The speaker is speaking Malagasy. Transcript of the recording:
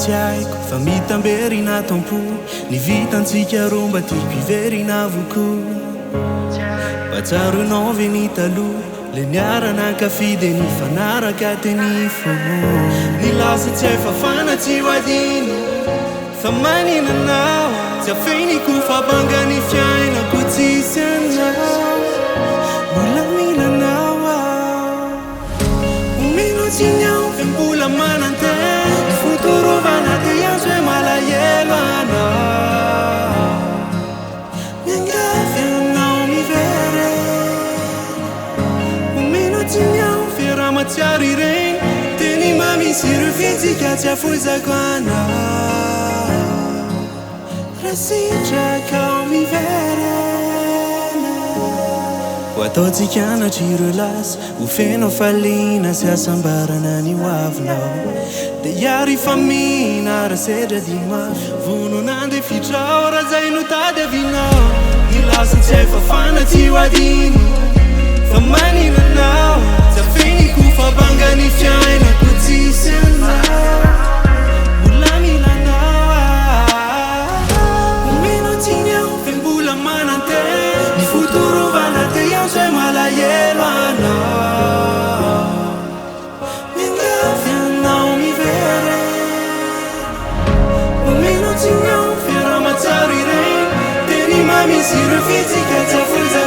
tsy haiko fa mitamberina tompo ny vitantsika roa mba tiako iverina avoko mba tsaronao ve ny taloha le niarana kafidy ny fanaraka teny fo ny lasa tsy hay fafana tsy ho adino fa maninanao tsy afeniko fabanga ny fiainako tsisy anao mbola milanao omeno tsinyao fe mbola manantena ny fotorovana te azo hoe malahelo anao miangavy anao miverena omeno tsinyao fe raha matsiaro ireny teny mamisy ireo fihetsika tsy afozako anao rasitraka mi verena ho ataotsika anatry ireo lasa ho fenao falina sy asambarana ny hoavinao de iary famina raha sedra dima vono nandeha fitrao raha zay no tady avinao ny lasa tsy hay fafana tsy ho adino fa maninanao tsy afeniko fabanga ny fiainako tsisy anao mbola milanao omeno tsinyao fe mbola manantena ny fotorovana te azo hoe malahelo anao miangavy anao miverena omeno tsinyao fe raha matsiaro ireny teny mamisy ireo fihetsika tsy afoza